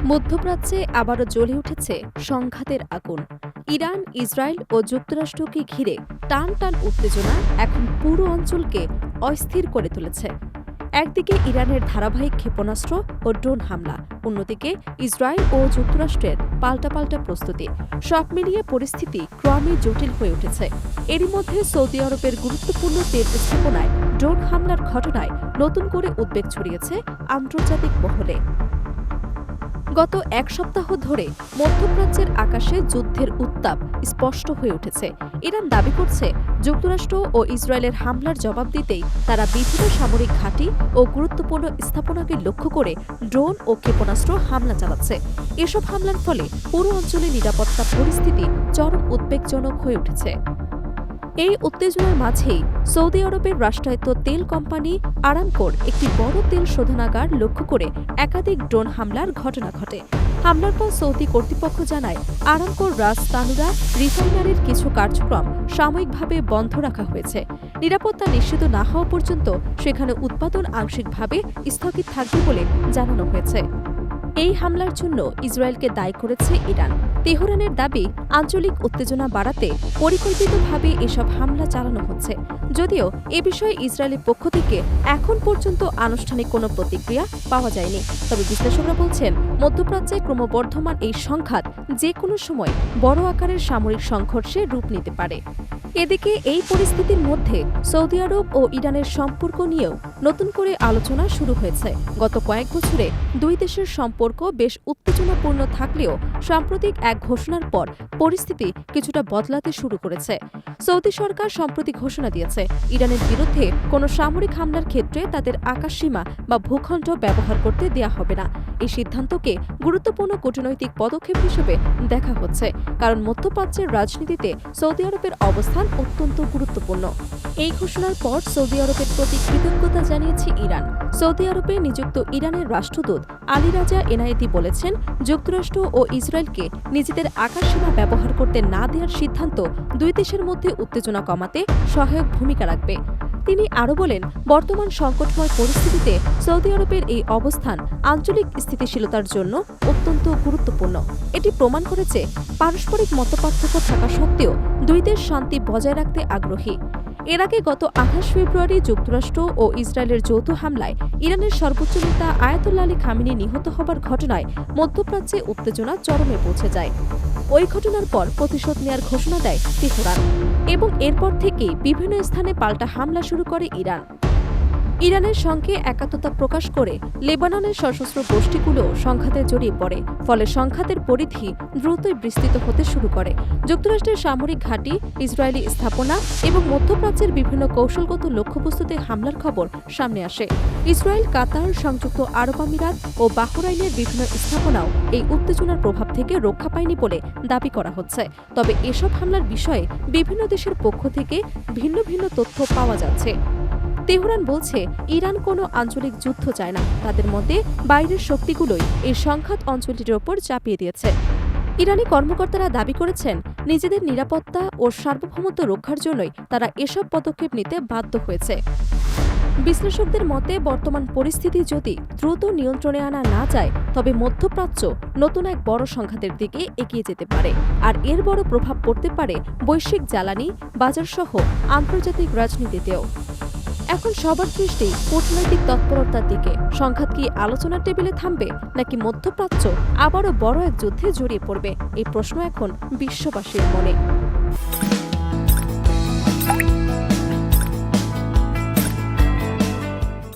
মধ্যপ্রাচ্যে আবারও জ্বলে উঠেছে সংঘাতের আগুন। ইরান, ইসরায়েল ও যুক্তরাষ্ট্রকে ঘিরে টান টান উত্তেজনা এখন পুরো অঞ্চলকে অস্থির করে তুলেছে। একদিকে ইরানের ধারাবাহিক ক্ষেপণাস্ত্র ও ড্রোন হামলা, অন্যদিকে ইসরায়েল ও যুক্তরাষ্ট্রের পাল্টাপাল্টা প্রস্তুতি। সব মিলিয়ে পরিস্থিতি ক্রমে জটিল হয়ে উঠেছে। এরই মধ্যে সৌদি আরবের গুরুত্বপূর্ণ তেল স্থাপনায় ড্রোন হামলার ঘটনায় নতুন করে উদ্বেগ ছড়িয়েছে আন্তর্জাতিক মহলে। গত এক সপ্তাহ ধরে মধ্যপ্রাচ্যের আকাশে যুদ্ধের উত্তাপ স্পষ্ট হয়ে উঠেছে। ইরান দাবি করছে, যুক্তরাষ্ট্র ও ইসরায়েলের হামলার জবাব দিতেই তারা বিভিন্ন সামরিক ঘাঁটি ও গুরুত্বপূর্ণ স্থাপনাকে লক্ষ্য করে ড্রোন ও ক্ষেপণাস্ত্র হামলা চালাচ্ছে। এসব হামলার ফলে পুরো অঞ্চলে নিরাপত্তা পরিস্থিতি চরম উদ্বেগজনক হয়ে উঠেছে। এই উত্তেজনার মাঝেই সৌদি আরবের রাষ্ট্রায়ত্ত তেল কোম্পানি আরামকোর একটি বড় তেল শোধনাগার লক্ষ্য করে একাধিক ড্রোন হামলার ঘটনা ঘটে। হামলার পর সৌদি কর্তৃপক্ষ জানায়, আরামকোর রাস তানুরা রিফাইনারির কিছু কার্যক্রম সাময়িকভাবে বন্ধ রাখা হয়েছে। নিরাপত্তা নিশ্চিত না হওয়া পর্যন্ত সেখানে উৎপাদন আংশিকভাবে স্থগিত থাকবে বলে জানানো হয়েছে। এই হামলার জন্য ইসরায়েলকে দায়ী করেছে ইরান। তেহরানের দাবি, আঞ্চলিক উত্তেজনা বাড়াতে পরিকল্পিতভাবে এসব হামলা চালানো হচ্ছে। যদিও এ বিষয়ে ইসরায়েলের পক্ষ থেকে এখন পর্যন্ত আনুষ্ঠানিক কোনো প্রতিক্রিয়া পাওয়া যায়নি। তবে বিশ্লেষকরা বলছেন, মধ্যপ্রাচ্যে ক্রমবর্ধমান এই সংঘাত যে কোনো সময় বড় আকারের সামরিক সংঘর্ষে রূপ নিতে পারে। এদিকে এই পরিস্থিতির মধ্যে সৌদি আরব ও ইরানের সম্পর্ক নিয়েও নতুন করে আলোচনা শুরু হয়েছে। গত কয়েক বছরে দুই দেশের সম্পর্ক বেশ উত্তেজনাপূর্ণ থাকলেও সাম্প্রতিক এক ঘোষণার পর পরিস্থিতি কিছুটা বদলাতে শুরু করেছে। সৌদি সরকার সম্প্রতি ঘোষণা দিয়েছে, ইরানের বিরুদ্ধে কোনো সামরিক হামলার ক্ষেত্রে তাদের আকাশসীমা বা ভূখণ্ড ব্যবহার করতে দেয়া হবে না। এই সিদ্ধান্তকে গুরুত্বপূর্ণ কূটনৈতিক পদক্ষেপ হিসেবে দেখা হচ্ছে, কারণ মধ্যপ্রাচ্যের রাজনীতিতে সৌদি আরবের অবস্থান অত্যন্ত গুরুত্বপূর্ণ। এই ঘোষণার পর সৌদি আরবের প্রতি কৃতজ্ঞতা জানিয়েছে ইরান। সৌদি আরবে নিযুক্ত ইরানের রাষ্ট্রদূত আলী রাজা এনায়েতি বলেছেন, যুক্তরাষ্ট্র ও ইসরায়েলকে নিজেদের আকাশসীমা ব্যবহার করতে না দেওয়ার সিদ্ধান্ত দুই দেশের মধ্যে উত্তেজনা কমাতে সহায়ক ভূমিকা রাখবে। তিনি আরও বলেন, বর্তমান সংকটময় পরিস্থিতিতে সৌদি আরবের এই অবস্থান আঞ্চলিক স্থিতিশীলতার জন্য অত্যন্ত গুরুত্বপূর্ণ। এটি প্রমাণ করেছে, পারস্পরিক মতপার্থক্য থাকা সত্ত্বেও দুই দেশ শান্তি বজায় রাখতে আগ্রহী। এর আগে গত 28 ফেব্রুয়ারি যুক্তরাষ্ট্র ও ইসরায়েলের যৌথ হামলায় ইরানের সর্বোচ্চ নেতা আয়াতুল্লাহ আলী খামেনি নিহত হবার ঘটনায় মধ্যপ্রাচ্যে উত্তেজনা চরমে পৌঁছে যায়। ওই ঘটনার পর প্রতিশোধ নেয়ার ঘোষণা দেয় তেহরান এবং এরপর থেকেই বিভিন্ন স্থানে পাল্টা হামলা শুরু করে ইরান। ইরানের সঙ্গে একাত্মতা প্রকাশ করে লেবাননের সশস্ত্র গোষ্ঠীগুলো সংঘাতে জড়িয়ে পড়ে। ফলে সংঘাতের পরিধি দ্রুতই বিস্তৃত হতে শুরু করে। যুক্তরাষ্ট্রের সামরিক ঘাঁটি, ইসরায়েলি স্থাপনা এবং মধ্যপ্রাচ্যের বিভিন্ন কৌশলগত লক্ষ্যবস্তুতে হামলার খবর সামনে আসে। ইসরায়েল, কাতার, সংযুক্ত আরব আমিরাত ও বাহরাইনের বিভিন্ন স্থাপনাও এই উত্তেজনার প্রভাব থেকে রক্ষা পায়নি বলে দাবি করা হচ্ছে। তবে এসব হামলার বিষয়ে বিভিন্ন দেশের পক্ষ থেকে ভিন্ন ভিন্ন তথ্য পাওয়া যাচ্ছে। তেহরান বলছে, ইরান কোনো আঞ্চলিক যুদ্ধ চায় না। তাদের মতে বাইরের শক্তিগুলোই এই সংঘাত অঞ্চলটির ওপর চাপিয়ে দিয়েছে। ইরানি কর্মকর্তারা দাবি করেছেন, নিজেদের নিরাপত্তা ও সার্বভৌমত্ব রক্ষার জন্যই তারা এসব পদক্ষেপ নিতে বাধ্য হয়েছে। বিশ্লেষকদের মতে, বর্তমান পরিস্থিতি যদি দ্রুত নিয়ন্ত্রণে আনা না যায়, তবে মধ্যপ্রাচ্য নতুন এক বড় সংঘাতের দিকে এগিয়ে যেতে পারে। আর এর বড় প্রভাব পড়তে পারে বৈশ্বিক জ্বালানি বাজারসহ আন্তর্জাতিক রাজনীতিতেও। এখন সবার দৃষ্টি কূটনৈতিক তৎপরতার দিকে। সংঘাত কি আলোচনার টেবিলে থামবে, নাকি মধ্যপ্রাচ্য আবারও বড় এক যুদ্ধে জড়িয়ে পড়বে? এই প্রশ্ন এখন বিশ্ববাসীর মনে।